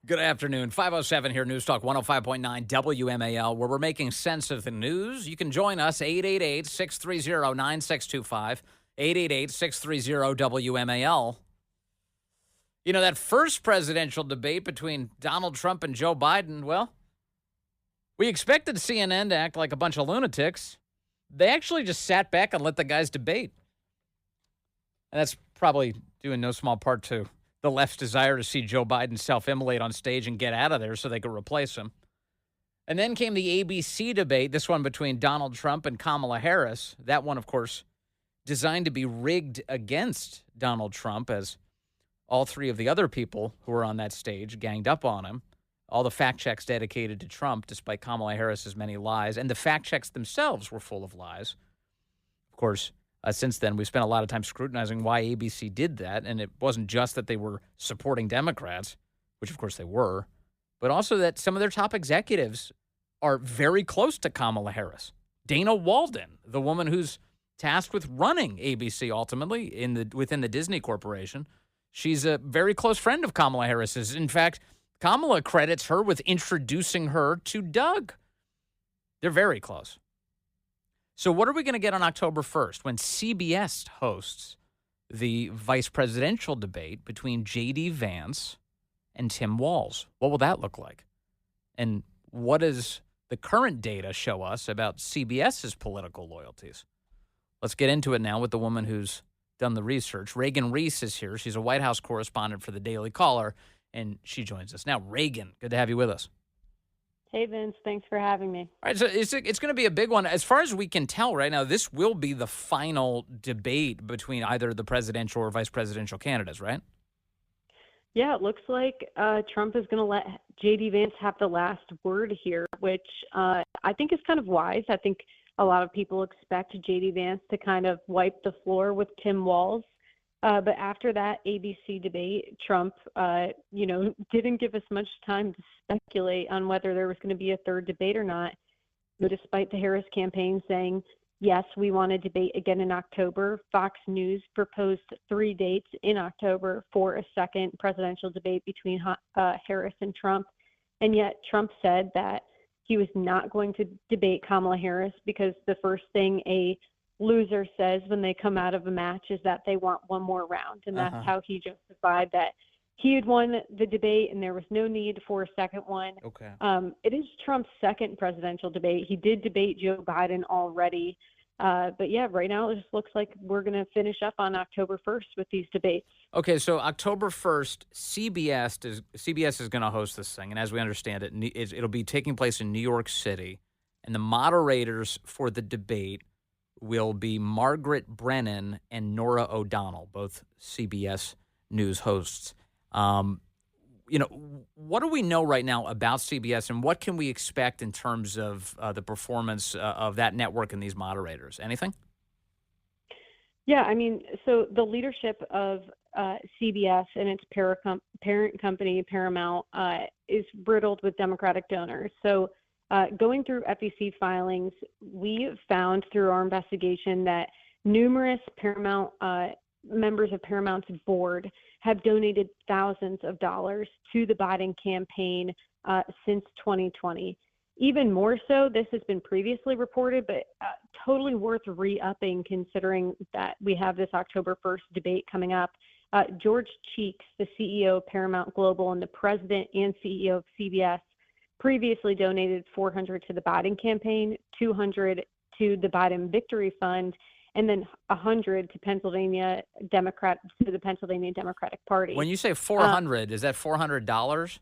Good afternoon. 507 here, News Talk 105.9 WMAL, where we're making sense of the news. You can join us, 888-630-9625, 888-630-WMAL. You know, that first presidential debate between Donald Trump and Joe Biden, well, we expected CNN to act like a bunch of lunatics. They actually just sat back and let the guys debate. And that's probably due in no small part to the left's desire to see Joe Biden self-immolate on stage and get out of there so they could replace him. And then came the ABC debate, this one between Donald Trump and Kamala Harris. That one, of course, designed to be rigged against Donald Trump, as all three of the other people who were on that stage ganged up on him. All the fact checks dedicated to Trump, despite Kamala Harris's many lies. And the fact checks themselves were full of lies. Of course, since then, we've spent a lot of time scrutinizing why ABC did that. And it wasn't just that they were supporting Democrats, which of course they were, but also that some of their top executives are very close to Kamala Harris. Dana Walden, the woman who's tasked with running ABC ultimately within the Disney Corporation, she's a very close friend of Kamala Harris's. In fact, Kamala credits her with introducing her to Doug. They're very close. So what are we going to get on October 1st when CBS hosts the vice presidential debate between J.D. Vance and Tim Walz? What will that look like? And what does the current data show us about CBS's political loyalties? Let's get into it now with the woman who's done the research. Reagan Reese is here. She's a White House correspondent for the Daily Caller, and she joins us now. Reagan, good to have you with us. Hey, Vince. Thanks for having me. All right, so it's going to be a big one. As far as we can tell right now, this will be the final debate between either the presidential or vice presidential candidates, right? Yeah, it looks like Trump is going to let J.D. Vance have the last word here, which I think is kind of wise. I think a lot of people expect J.D. Vance to kind of wipe the floor with Tim Walz. But after that ABC debate, Trump, didn't give us much time to speculate on whether there was going to be a third debate or not. But despite the Harris campaign saying, yes, we want to debate again in October, Fox News proposed 3 dates in October for a second presidential debate between Harris and Trump. And yet Trump said that he was not going to debate Kamala Harris because the first thing a loser says when they come out of a match is that they want one more round. And that's how he justified that he had won the debate and there was no need for a second one. Okay. It is Trump's second presidential debate. He did debate Joe Biden already. But yeah, right now it just looks like we're going to finish up on October 1st with these debates. Okay, so October 1st, CBS is going to host this thing. And as we understand it, it'll be taking place in New York City. And the moderators for the debate will be Margaret Brennan and Norah O'Donnell, both CBS News hosts. What do we know right now about CBS, and what can we expect in terms of the performance of that network and these moderators? Anything? Yeah, I mean, so the leadership of CBS and its parent company, Paramount, is riddled with Democratic donors. So going through FEC filings, we found through our investigation that numerous Paramount members of Paramount's board have donated thousands of dollars to the Biden campaign since 2020. Even more so, this has been previously reported, but totally worth re-upping considering that we have this October 1st debate coming up. George Cheeks, the CEO of Paramount Global and the president and CEO of CBS, previously donated $400 to the Biden campaign, $200 to the Biden Victory Fund, and then $100 to the Pennsylvania Democratic Party. When you say 400, is that $400?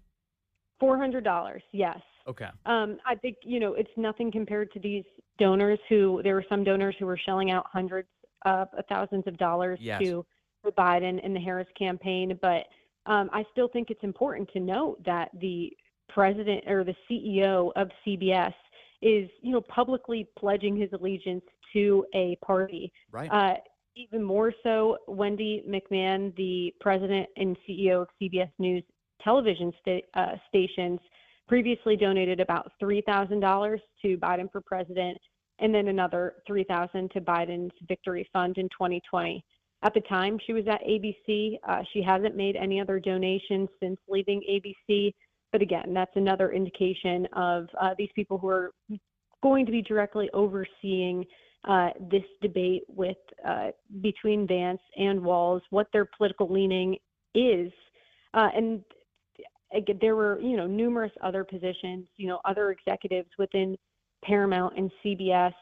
$400, yes. Okay. I think, it's nothing compared to these donors there were some donors who were shelling out hundreds of thousands of dollars to the Biden and the Harris campaign. But I still think it's important to note that the president or the CEO of CBS is, publicly pledging his allegiance to a party. Right. Even more so, Wendy McMahon, the president and CEO of CBS News television stations, previously donated about $3,000 to Biden for president, and then another $3,000 to Biden's Victory Fund in 2020. At the time she was at ABC, she hasn't made any other donations since leaving ABC. But again, that's another indication of these people who are going to be directly overseeing this debate with between Vance and Walz, what their political leaning is. And again, there were, numerous other positions, other executives within Paramount and CBS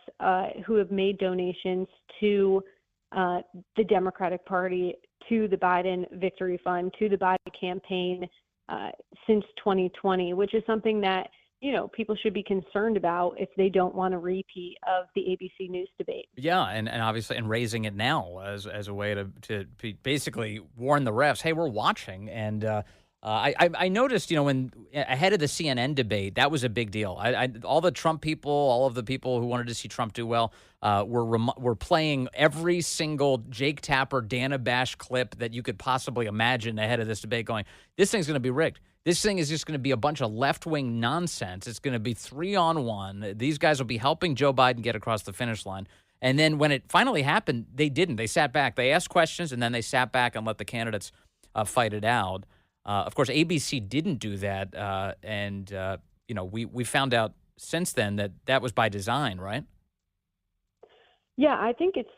who have made donations to the Democratic Party, to the Biden Victory Fund, to the Biden campaign since 2020, which is something that, people should be concerned about if they don't want a repeat of the ABC News debate. Yeah, and obviously, and raising it now as a way to basically warn the refs, hey, we're watching. And I noticed, when ahead of the CNN debate, that was a big deal. All the Trump people, all of the people who wanted to see Trump do well, were playing every single Jake Tapper, Dana Bash clip that you could possibly imagine ahead of this debate, going, this thing's going to be rigged. This thing is just going to be a bunch of left-wing nonsense. It's going to be 3-on-1. These guys will be helping Joe Biden get across the finish line. And then when it finally happened, they didn't. They sat back. They asked questions, and then they sat back and let the candidates fight it out. Of course, ABC didn't do that, and we found out since then that was by design, right? Yeah, I think it's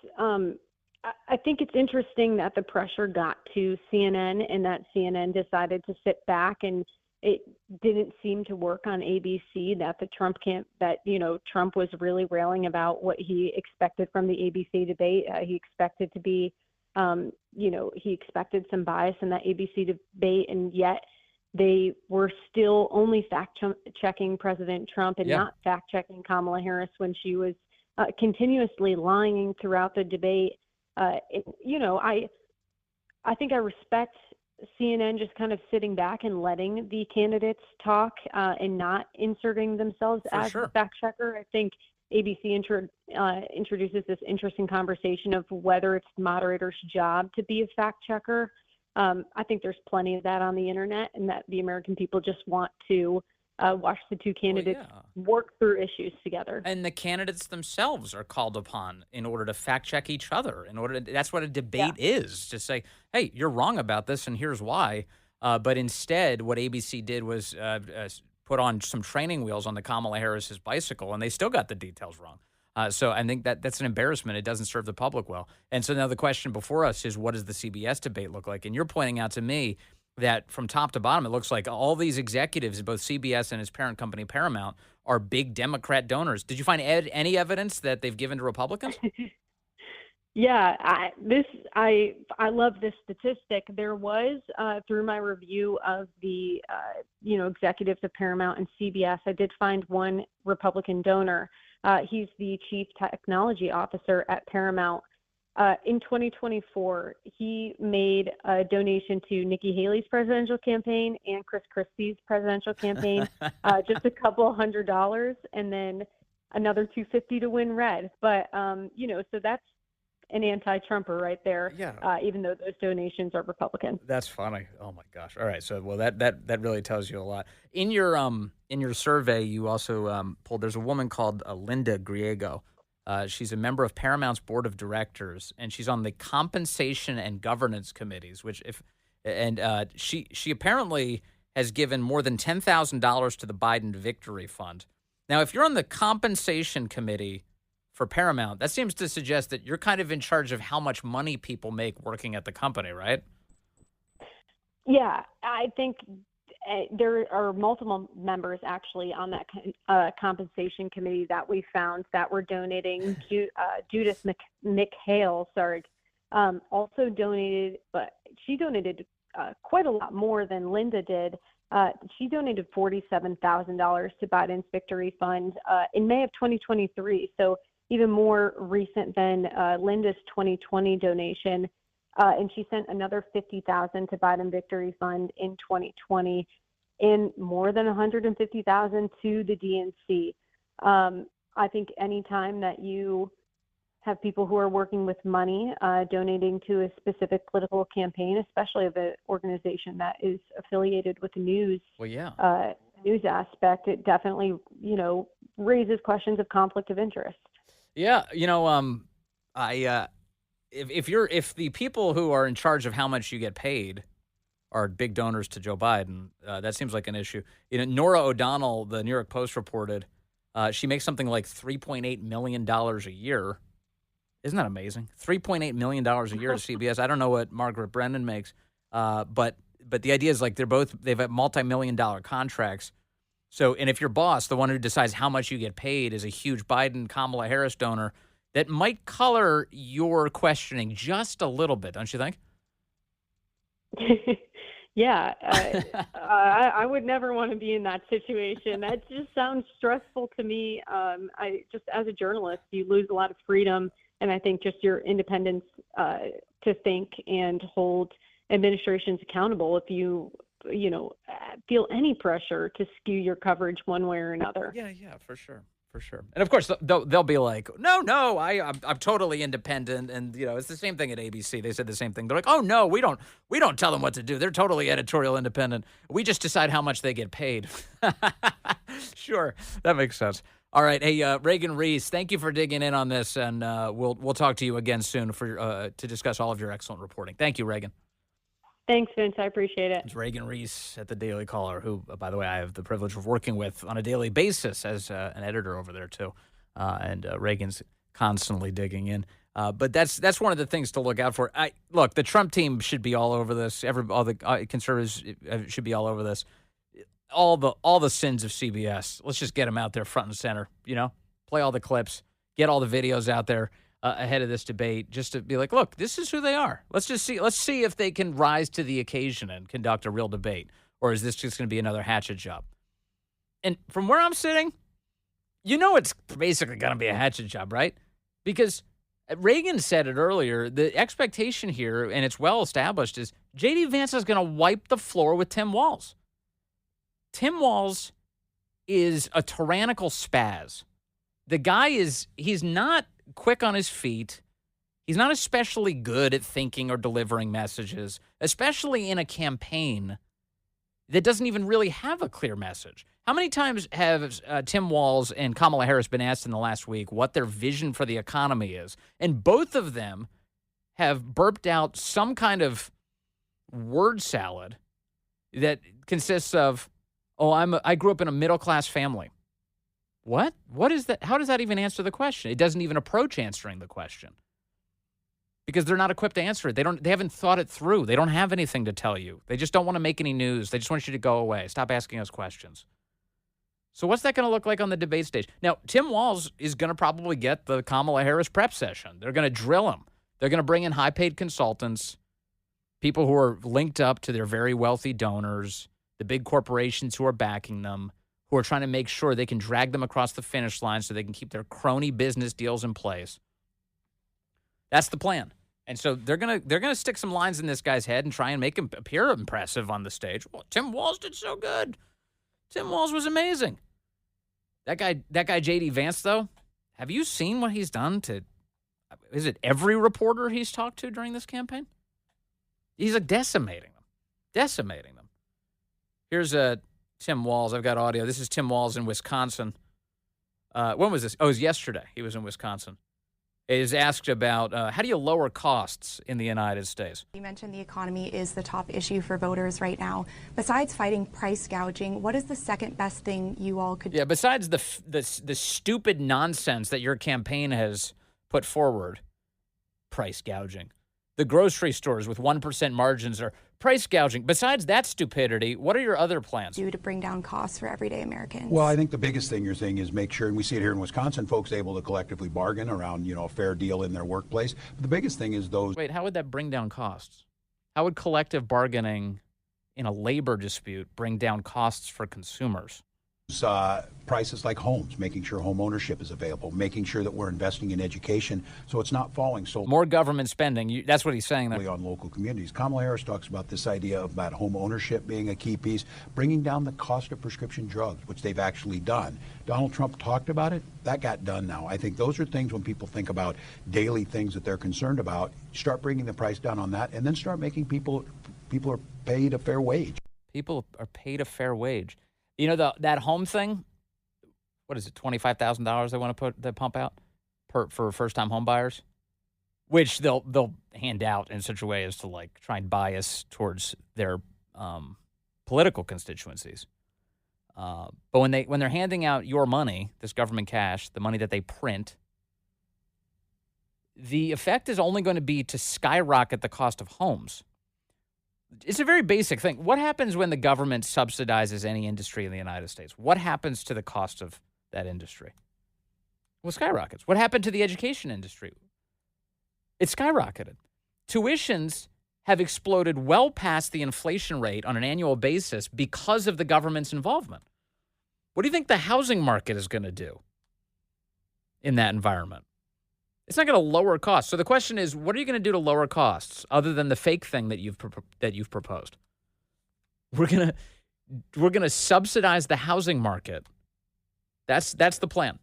interesting that the pressure got to CNN and that CNN decided to sit back, and it didn't seem to work on ABC. That Trump was really railing about what he expected from the ABC debate. He expected to be he expected some bias in that ABC debate, and yet they were still only fact-checking President Trump and not fact-checking Kamala Harris when she was continuously lying throughout the debate. I think I respect CNN just kind of sitting back and letting the candidates talk and not inserting themselves as a fact-checker. I think ABC introduces this interesting conversation of whether it's moderator's job to be a fact checker. I think there's plenty of that on the internet, and that the American people just want to watch the two candidates work through issues together. And the candidates themselves are called upon in order to fact check each other. That's what a debate is, to say, hey, you're wrong about this, and here's why. But instead, what ABC did was put on some training wheels on the Kamala Harris's bicycle, and they still got the details wrong. So I think that's an embarrassment. It doesn't serve the public well. And so now the question before us is, what does the CBS debate look like? And you're pointing out to me that from top to bottom, it looks like all these executives, both CBS and its parent company Paramount, are big Democrat donors. Did you find any evidence that they've given to Republicans? Yeah, I love this statistic. There was, through my review of the, executives of Paramount and CBS, I did find one Republican donor. He's the chief technology officer at Paramount. In 2024, he made a donation to Nikki Haley's presidential campaign and Chris Christie's presidential campaign, just a couple $100, and then another $250 to win red. But, so that's an anti-Trumper right there, even though those donations are Republican. That's funny. Oh my gosh. All right. So, well, that really tells you a lot. In your survey, you also pulled. There's a woman called Linda Griego. She's a member of Paramount's board of directors, and she's on the compensation and governance committees. She apparently has given more than $10,000 to the Biden Victory Fund. Now, if you're on the compensation committee for Paramount, that seems to suggest that you're kind of in charge of how much money people make working at the company, right? Yeah, I think there are multiple members actually on that compensation committee that we found that were donating. Judith McHale, also donated, but she donated quite a lot more than Linda did. She donated $47,000 to Biden's Victory Fund in May of 2023. So even more recent than Linda's 2020 donation. And she sent another $50,000 to Biden Victory Fund in 2020 and more than $150,000 to the DNC. I think anytime that you have people who are working with money, donating to a specific political campaign, especially of an organization that is affiliated with the news, news aspect, it definitely, raises questions of conflict of interest. Yeah, if the people who are in charge of how much you get paid are big donors to Joe Biden. That seems like an issue. Nora O'Donnell, the New York Post reported, she makes something like $3.8 million a year. Isn't that amazing? $3.8 million a year at CBS. I don't know what Margaret Brennan makes, but the idea is like they've had multi-million-dollar contracts. So, and if your boss, the one who decides how much you get paid, is a huge Biden, Kamala Harris donor, that might color your questioning just a little bit, don't you think? Yeah, I would never want to be in that situation. That just sounds stressful to me. I just, as a journalist, you lose a lot of freedom, and I think just your independence to think and hold administrations accountable if you feel any pressure to skew your coverage one way or another. Yeah, for sure. And of course, they'll be like, no, I'm totally independent. And, it's the same thing at ABC. They said the same thing. They're like, oh, no, we don't tell them what to do. They're totally editorial independent. We just decide how much they get paid. Sure, that makes sense. All right. Hey, Reagan Reese, thank you for digging in on this. And we'll talk to you again soon to discuss all of your excellent reporting. Thank you, Reagan. Thanks, Vince. I appreciate it. It's Reagan Reese at the Daily Caller, who, by the way, I have the privilege of working with on a daily basis as an editor over there, too. And Reagan's constantly digging in. But that's one of the things to look out for. Look, the Trump team should be all over this. All the conservatives should be all over this. All the sins of CBS. Let's just get them out there front and center, play all the clips, get all the videos out there ahead of this debate, just to be like, look, this is who they are. Let's see if they can rise to the occasion and conduct a real debate, or is this just going to be another hatchet job? And from where I'm sitting, it's basically going to be a hatchet job, right? Because Reagan said it earlier, the expectation here, and it's well established, is J.D. Vance is going to wipe the floor with Tim Walz. Tim Walz is a tyrannical spaz. The guy he's not quick on his feet. He's not especially good at thinking or delivering messages, especially in a campaign that doesn't even really have a clear message. How many times have Tim Walz and Kamala Harris been asked in the last week what their vision for the economy is? And both of them have burped out some kind of word salad that consists of, I grew up in a middle-class family. What? What is that? How does that even answer the question? It doesn't even approach answering the question because they're not equipped to answer it. They haven't thought it through. They don't have anything to tell you. They just don't want to make any news. They just want you to go away. Stop asking us questions. So what's that going to look like on the debate stage? Now, Tim Walz is going to probably get the Kamala Harris prep session. They're going to drill him. They're going to bring in high-paid consultants, people who are linked up to their very wealthy donors, the big corporations who are backing them, who are trying to make sure they can drag them across the finish line so they can keep their crony business deals in place. That's the plan. And so they're gonna stick some lines in this guy's head and try and make him appear impressive on the stage. Well, Tim Walz did so good. Tim Walz was amazing. That guy J.D. Vance, though, have you seen what he's done to, is it every reporter he's talked to during this campaign? He's like decimating them. Here's Tim Walz. I've got audio. This is Tim Walz in Wisconsin. When was this? Oh, it was yesterday. He was in Wisconsin. He is asked about how do you lower costs in the United States? You mentioned the economy is the top issue for voters right now. Besides fighting price gouging, what is the second best thing you all could do? Yeah, besides the stupid nonsense that your campaign has put forward, price gouging. The grocery stores with 1% margins are price gouging. Besides that stupidity, what are your other plans? Do to bring down costs for everyday Americans? Well, I think the biggest thing you're saying is make sure, and we see it here in Wisconsin, folks able to collectively bargain around, a fair deal in their workplace. But the biggest thing is those. Wait, how would that bring down costs? How would collective bargaining in a labor dispute bring down costs for consumers? Prices like homes, making sure home ownership is available, making sure that we're investing in education so it's not falling so more government spending. That's what he's saying there. On local communities. Kamala Harris talks about this idea about home ownership being a key piece, bringing down the cost of prescription drugs, which they've actually done. Donald Trump talked about it. That got done now. I think those are things when people think about daily things that they're concerned about, start bringing the price down on that, and then start making people are paid a fair wage. People are paid a fair wage. That home thing, what is it, $25,000 they want to pump out for first-time home buyers, which they'll hand out in such a way as to try and bias towards their political constituencies. But when they're handing out your money, this government cash, the money that they print, the effect is only going to be to skyrocket the cost of homes. It's a very basic thing. What happens when the government subsidizes any industry in the United States? What happens to the cost of that industry? Well, skyrockets. What happened to the education industry? It skyrocketed. Tuitions have exploded well past the inflation rate on an annual basis because of the government's involvement. What do you think the housing market is going to do in that environment? It's not going to lower costs. So the question is, what are you going to do to lower costs other than the fake thing that you've proposed? We're going to subsidize the housing market. That's the plan,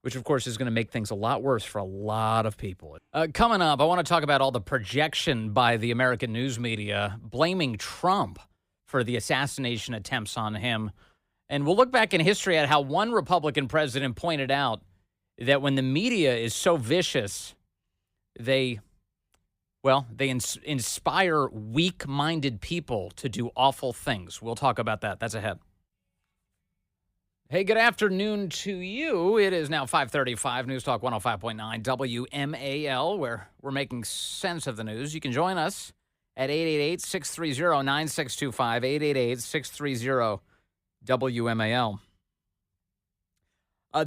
which of course is going to make things a lot worse for a lot of people. Coming up, I want to talk about all the projection by the American news media blaming Trump for the assassination attempts on him. And we'll look back in history at how one Republican president pointed out that when the media is so vicious, they inspire weak-minded people to do awful things. We'll talk about that. That's ahead. Hey, good afternoon to you. It is now 5:35, News Talk 105.9 WMAL, where we're making sense of the news. You can join us at 888-630-9625, 888-630-WMAL.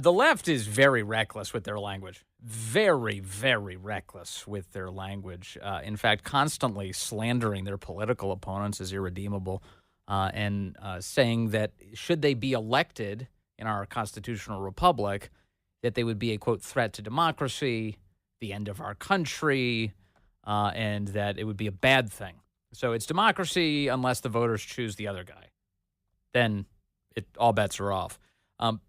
The left is very reckless with their language. Very, very reckless with their language. In fact, constantly slandering their political opponents as irredeemable and saying that should they be elected in our constitutional republic, that they would be a, quote, threat to democracy, the end of our country, and that it would be a bad thing. So it's democracy unless the voters choose the other guy. Then all bets are off.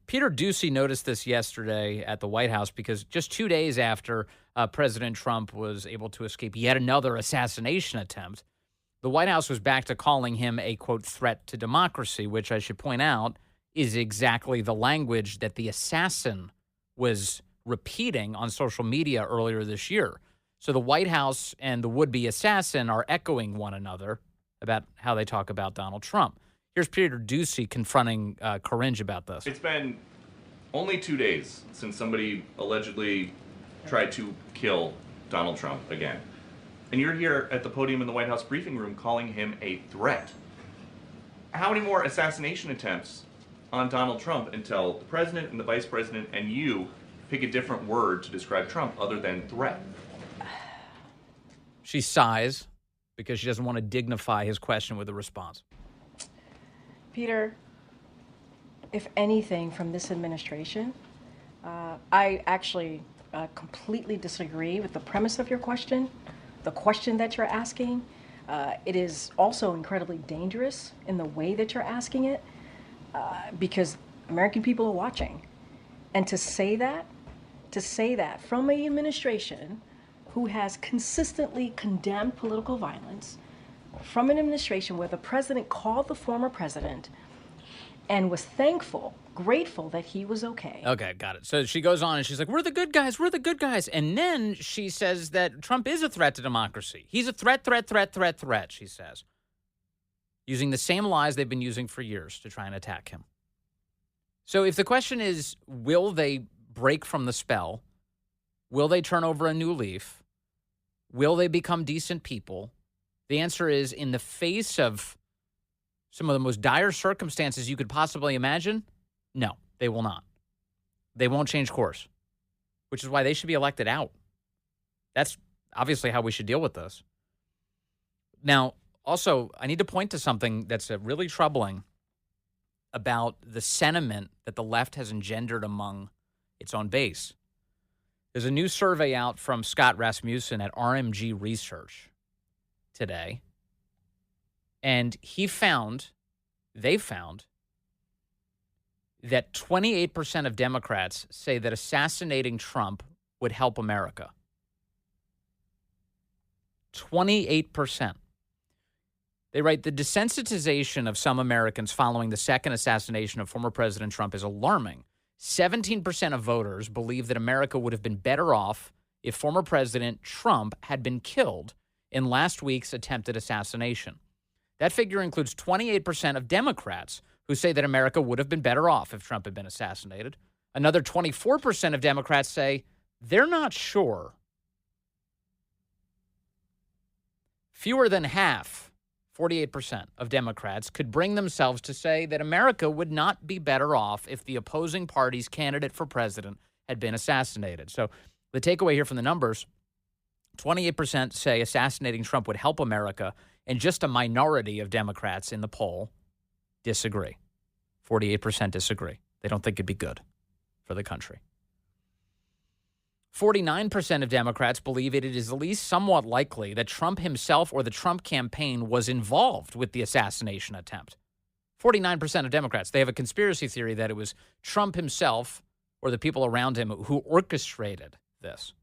Peter Doocy noticed this yesterday at the White House because just 2 days after President Trump was able to escape yet another assassination attempt, the White House was back to calling him a, quote, threat to democracy, which I should point out is exactly the language that the assassin was repeating on social media earlier this year. So the White House and the would-be assassin are echoing one another about how they talk about Donald Trump. Here's Peter Doocy confronting Karinge about this. It's been only 2 days since somebody allegedly tried to kill Donald Trump again. And you're here at the podium in the White House briefing room calling him a threat. How many more assassination attempts on Donald Trump until the president and the vice president and you pick a different word to describe Trump other than threat? She sighs because she doesn't want to dignify his question with a response. Peter, if anything from this administration, I actually completely disagree with the premise of your question, the question that you're asking. It is also incredibly dangerous in the way that you're asking it because American people are watching. And to say that from an administration who has consistently condemned political violence, from an administration where the president called the former president and was grateful that he was okay. Okay, got it. So she goes on and she's like, we're the good guys. And then she says that Trump is a threat to democracy. He's a threat, she says, using the same lies they've been using for years to try and attack him. So if the question is, will they break from the spell? Will they turn over a new leaf? Will they become decent people? The answer is, in the face of some of the most dire circumstances you could possibly imagine, no, they will not. They won't change course, which is why they should be elected out. That's obviously how we should deal with this. Now, also, I need to point to something that's really troubling about the sentiment that the left has engendered among its own base. There's a new survey out from Scott Rasmussen at RMG Research today, and they found that 28% of Democrats say that assassinating Trump would help America. 28%. They write, the desensitization of some Americans following the second assassination of former President Trump is alarming. 17% of voters believe that America would have been better off if former President Trump had been killed in last week's attempted assassination. That figure includes 28% of Democrats who say that America would have been better off if Trump had been assassinated. Another 24% of Democrats say they're not sure. Fewer than half, 48% of Democrats, could bring themselves to say that America would not be better off if the opposing party's candidate for president had been assassinated. So the takeaway here from the numbers, 28% say assassinating Trump would help America, and just a minority of Democrats in the poll disagree. 48% disagree. They don't think it'd be good for the country. 49% of Democrats believe it is at least somewhat likely that Trump himself or the Trump campaign was involved with the assassination attempt. 49% of Democrats, they have a conspiracy theory that it was Trump himself or the people around him who orchestrated this,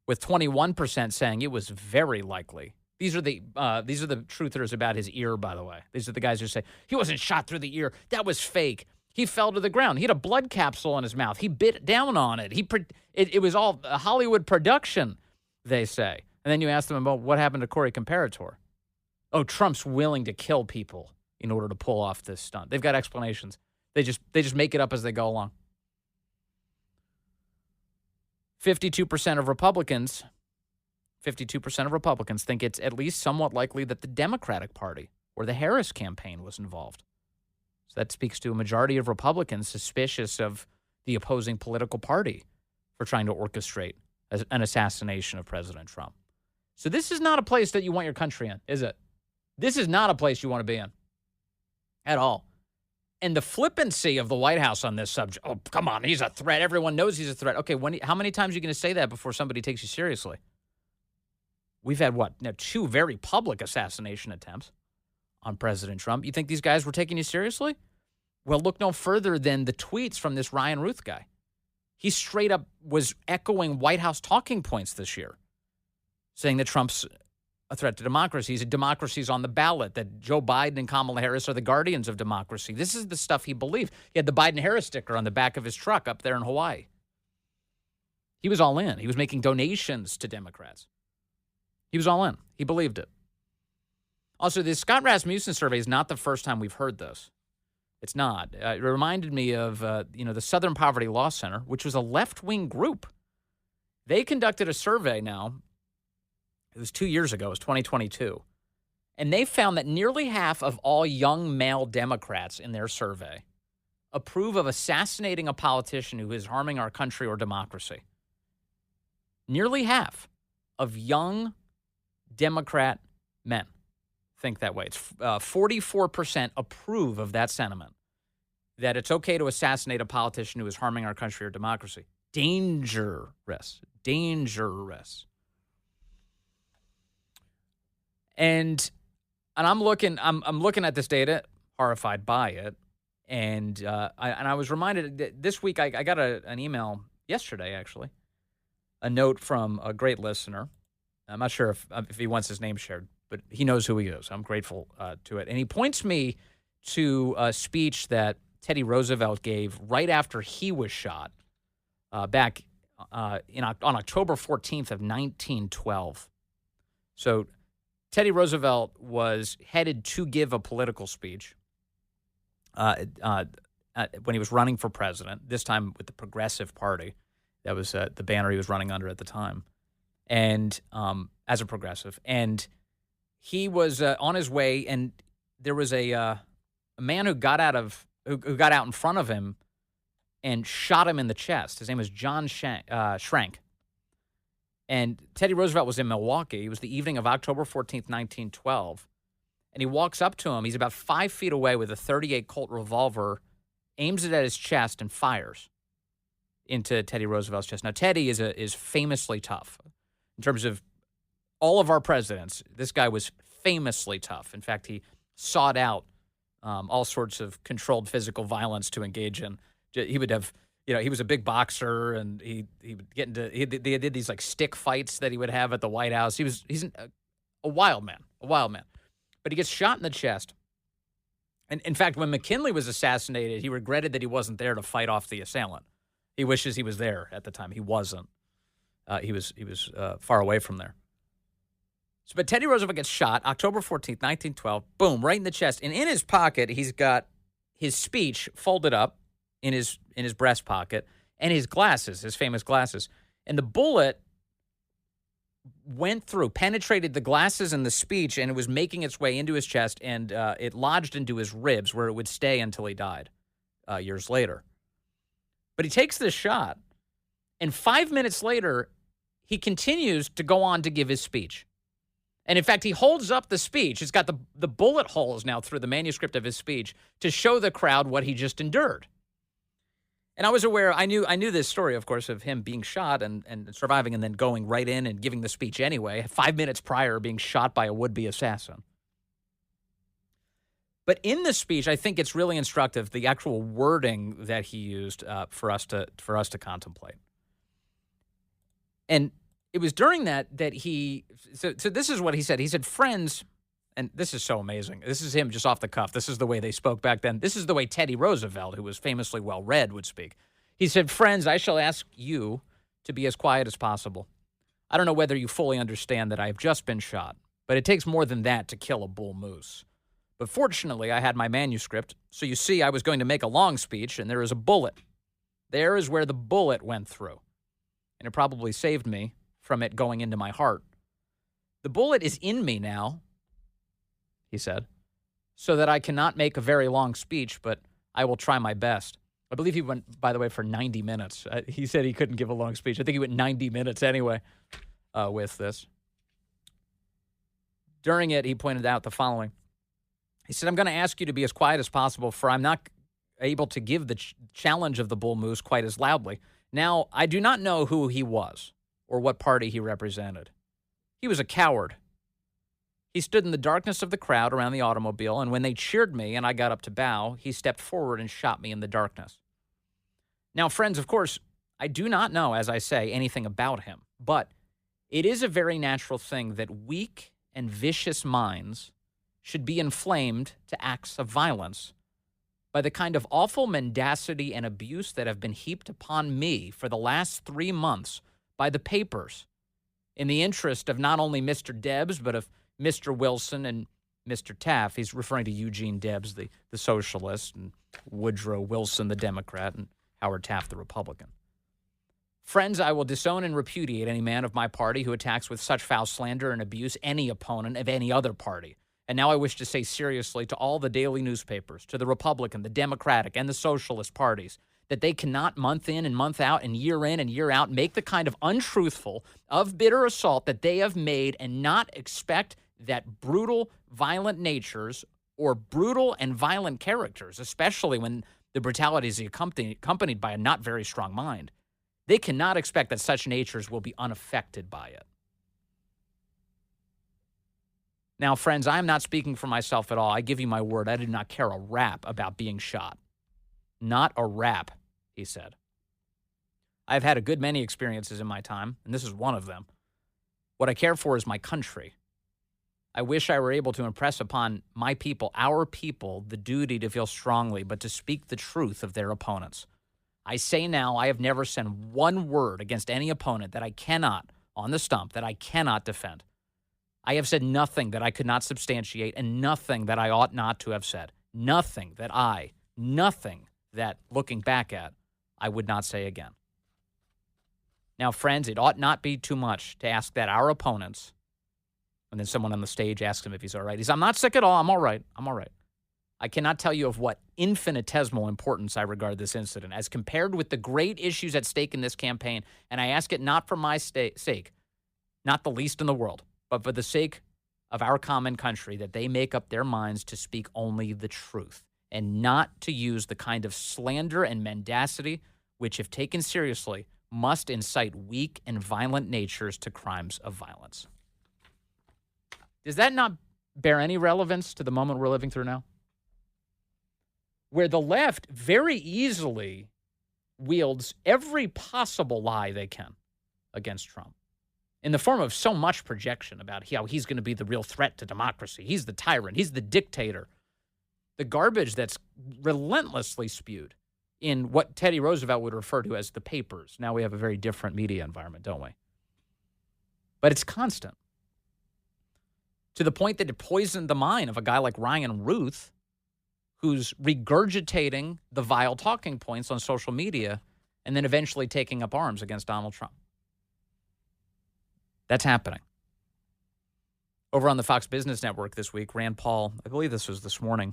with 21% saying it was very likely. These are the truthers about his ear, by the way. These are the guys who say, he wasn't shot through the ear. That was fake. He fell to the ground. He had a blood capsule in his mouth. He bit down on it. It was all a Hollywood production, they say. And then you ask them about what happened to Corey Comparator. Oh, Trump's willing to kill people in order to pull off this stunt. They've got explanations. They just make it up as they go along. 52% of Republicans think it's at least somewhat likely that the Democratic Party or the Harris campaign was involved. So that speaks to a majority of Republicans suspicious of the opposing political party for trying to orchestrate an assassination of President Trump. So this is not a place that you want your country in, is it? This is not a place you want to be in at all. And the flippancy of the White House on this subject, oh, come on, he's a threat. Everyone knows he's a threat. Okay, how many times are you going to say that before somebody takes you seriously? We've had, two very public assassination attempts on President Trump. You think these guys were taking you seriously? Well, look no further than the tweets from this Ryan Ruth guy. He straight up was echoing White House talking points this year, saying that Trump's a threat to democracy. Democracy's on the ballot, that Joe Biden and Kamala Harris are the guardians of democracy. This is the stuff he believed. He had the Biden-Harris sticker on the back of his truck up there in Hawaii. He was all in. He was making donations to Democrats. He was all in. He believed it. Also, the Scott Rasmussen survey is not the first time we've heard this. It's not. It reminded me of, the Southern Poverty Law Center, which was a left-wing group. They conducted a survey now. It was 2 years ago. It was 2022. And they found that nearly half of all young male Democrats in their survey approve of assassinating a politician who is harming our country or democracy. Nearly half of young Democrat men think that way. It's 44% approve of that sentiment, that it's okay to assassinate a politician who is harming our country or democracy. Dangerous. And I'm looking at this data, horrified by it, and I was reminded that this week I got an email yesterday, actually, a note from a great listener. I'm not sure if he wants his name shared, but he knows who he is. I'm grateful to it. And he points me to a speech that Teddy Roosevelt gave right after he was shot back on October 14th of 1912. So Teddy Roosevelt was headed to give a political speech when he was running for president, this time with the Progressive Party. That was the banner he was running under at the time, and as a progressive. And he was on his way, and there was a man who got out in front of him and shot him in the chest. His name was John Schrank. And Teddy Roosevelt was in Milwaukee. It was the evening of October 14th, 1912. And he walks up to him. He's about 5 feet away with a .38 Colt revolver, aims it at his chest, and fires into Teddy Roosevelt's chest. Now, Teddy is famously tough. In terms of all of our presidents, this guy was famously tough. In fact, he sought out all sorts of controlled physical violence to engage in. He would have, he was a big boxer, and he would get into, they did these like stick fights that he would have at the White House. He's a wild man. But he gets shot in the chest. And in fact, when McKinley was assassinated, he regretted that he wasn't there to fight off the assailant. He wishes he was there at the time. He wasn't. He was far away from there. But Teddy Roosevelt gets shot October 14th, 1912. Boom, right in the chest. And in his pocket, he's got his speech folded up in his breast pocket and his glasses, his famous glasses. And the bullet went through, penetrated the glasses and the speech, and it was making its way into his chest, and it lodged into his ribs where it would stay until he died years later. But he takes this shot, and 5 minutes later, he continues to go on to give his speech. And in fact, he holds up the speech. It's got the bullet holes now through the manuscript of his speech to show the crowd what he just endured. And I was aware, I knew this story, of course, of him being shot and surviving and then going right in and giving the speech anyway, 5 minutes prior being shot by a would-be assassin. But in the speech, I think it's really instructive, the actual wording that he used for us to contemplate. And it was during that he, so this is what he said. He said, friends, and this is so amazing. This is him just off the cuff. This is the way they spoke back then. This is the way Teddy Roosevelt, who was famously well-read, would speak. He said, friends, I shall ask you to be as quiet as possible. I don't know whether you fully understand that I have just been shot, but it takes more than that to kill a bull moose. But fortunately, I had my manuscript, so you see I was going to make a long speech, and there is a bullet. There is where the bullet went through, and it probably saved me from it going into my heart. The bullet is in me now, he said, so that I cannot make a very long speech, but I will try my best. I believe he went, by the way, for 90 minutes. He said he couldn't give a long speech. I think he went 90 minutes anyway with this. During it, he pointed out the following. He said, I'm going to ask you to be as quiet as possible, for I'm not able to give the challenge of the bull moose quite as loudly. Now, I do not know who he was or what party he represented. He was a coward. He stood in the darkness of the crowd around the automobile, and when they cheered me and I got up to bow, he stepped forward and shot me in the darkness. Now, friends, of course, I do not know, as I say, anything about him, but it is a very natural thing that weak and vicious minds should be inflamed to acts of violence by the kind of awful mendacity and abuse that have been heaped upon me for the last 3 months by the papers in the interest of not only Mr. Debs, but of Mr. Wilson and Mr. Taft. He's referring to Eugene Debs, the socialist, and Woodrow Wilson, the Democrat, and Howard Taft, the Republican. Friends, I will disown and repudiate any man of my party who attacks with such foul slander and abuse any opponent of any other party. And now I wish to say seriously to all the daily newspapers, to the Republican, the Democratic, and the Socialist parties, that they cannot month in and month out and year out make the kind of untruthful, of bitter assault that they have made and not expect that brutal, violent natures or brutal and violent characters, especially when the brutality is accompanied by a not very strong mind, they cannot expect that such natures will be unaffected by it. Now, friends, I am not speaking for myself at all. I give you my word, I do not care a rap about being shot. Not a rap, he said. I've had a good many experiences in my time, and this is one of them. What I care for is my country. I wish I were able to impress upon my people, our people, the duty to feel strongly, but to speak the truth of their opponents. I say now, I have never said one word against any opponent that I cannot, on the stump, that I cannot defend. I have said nothing that I could not substantiate and nothing that I ought not to have said. Nothing that, looking back at, I would not say again. Now, friends, it ought not be too much to ask that our opponents, and then someone on the stage asks him if he's all right. He says, I'm not sick at all. I'm all right. I cannot tell you of what infinitesimal importance I regard this incident as compared with the great issues at stake in this campaign, and I ask it not for my sake, not the least in the world, but for the sake of our common country, that they make up their minds to speak only the truth and not to use the kind of slander and mendacity which, if taken seriously, must incite weak and violent natures to crimes of violence. Does that not bear any relevance to the moment we're living through now? Where the left very easily wields every possible lie they can against Trump in the form of so much projection about how he's going to be the real threat to democracy. He's the tyrant. He's the dictator. The garbage that's relentlessly spewed in what Teddy Roosevelt would refer to as the papers. Now we have a very different media environment, don't we? But it's constant. to the point that it poisoned the mind of a guy like Ryan Ruth, who's regurgitating the vile talking points on social media and then eventually taking up arms against Donald Trump. That's happening. Over on the Fox Business Network this week, Rand Paul, I believe this was this morning,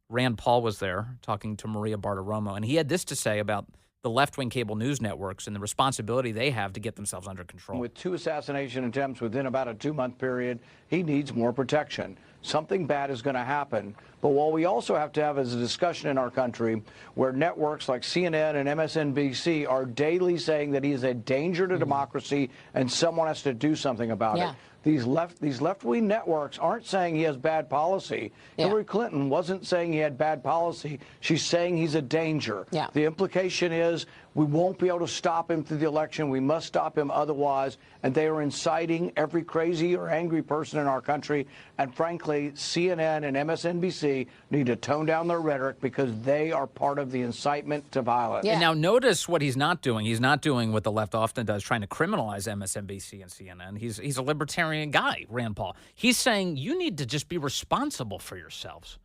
Rand Paul was there talking to Maria Bartiromo, and he had this to say about the left-wing cable news networks and the responsibility they have to get themselves under control. With 2 assassination attempts within about a 2-month period, he needs more protection. Something bad is going to happen. But what we also have to have is a discussion in our country where networks like CNN and MSNBC are daily saying that he is a danger to democracy and someone has to do something about it. These left-wing networks aren't saying he has bad policy. Hillary Clinton wasn't saying he had bad policy. She's saying he's a danger. The implication is we won't be able to stop him through the election. We must stop him otherwise. And they are inciting every crazy or angry person in our country. And frankly, CNN and MSNBC need to tone down their rhetoric because they are part of the incitement to violence. And now notice what he's not doing. He's not doing what the left often does, trying to criminalize MSNBC and CNN. He's a libertarian guy, Rand Paul. He's saying you need to just be responsible for yourselves.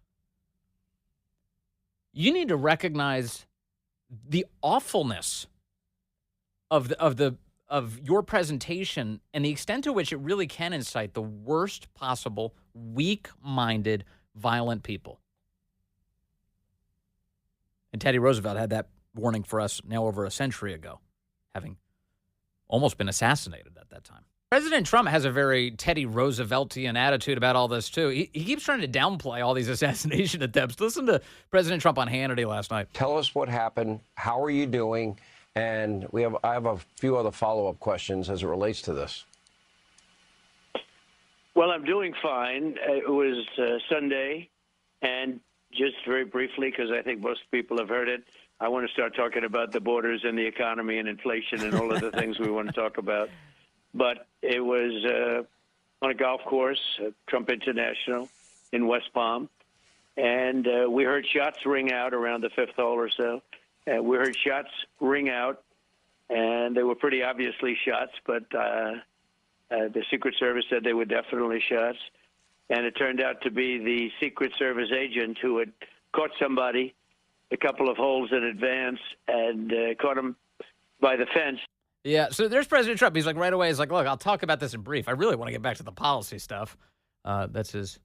You need to recognize the awfulness of your presentation and the extent to which it really can incite the worst possible weak-minded, violent people. And Teddy Roosevelt had that warning for us now over a century ago, having almost been assassinated at that time. President Trump has a very Teddy Rooseveltian attitude about all this, too. He keeps trying to downplay all these assassination attempts. Listen to President Trump on Hannity last night. Tell us what happened. How are you doing? And I have a few other follow-up questions as it relates to this. Well, I'm doing fine. It was Sunday, and just very briefly, because I think most people have heard it, I want to start talking about the borders and the economy and inflation and all of the things we want to talk about. But it was on a golf course, Trump International in West Palm, and we heard shots ring out around the 5th hole or so. We heard shots ring out, and they were pretty obviously shots, but the Secret Service said they were definitely shots. And it turned out to be the Secret Service agent who had caught somebody a couple of holes in advance and caught him by the fence. Yeah, so there's President Trump. He's like, right away, he's like, look, I'll talk about this in brief. I really want to get back to the policy stuff. That's his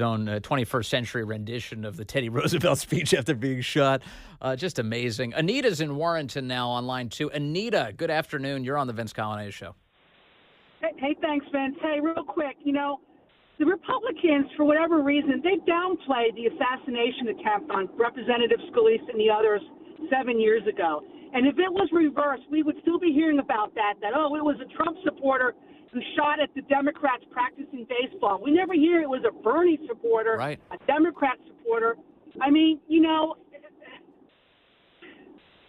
own 21st century rendition of the Teddy Roosevelt speech after being shot. Just amazing. Anita's in Warrenton now on line 2. Anita, good afternoon. You're on the Vince Coglianese Show. Hey, thanks, Vince. Hey, real quick, the Republicans, for whatever reason, they downplayed the assassination attempt on Representative Scalise and the others 7 years ago. And if it was reversed, we would still be hearing about that, it was a Trump supporter who shot at the Democrats practicing baseball. We never hear it was a Bernie supporter, right, a Democrat supporter. I mean,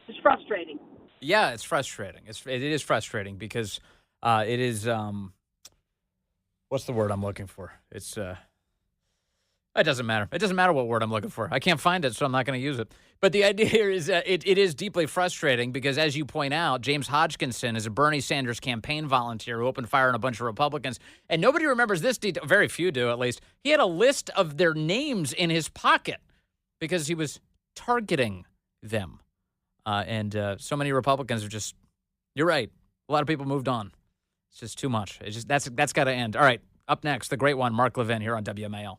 it's frustrating. Yeah, it's frustrating. It is frustrating because it is, what's the word I'm looking for? It's, it doesn't matter. It doesn't matter what word I'm looking for. I can't find it, so I'm not going to use it. But the idea here is that it is deeply frustrating because, as you point out, James Hodgkinson is a Bernie Sanders campaign volunteer who opened fire on a bunch of Republicans. And nobody remembers this detail. Very few do, at least. He had a list of their names in his pocket because he was targeting them. And so many Republicans are just, you're right. A lot of people moved on. It's just too much. That's got to end. All right. Up next, the great one, Mark Levin here on WMAL.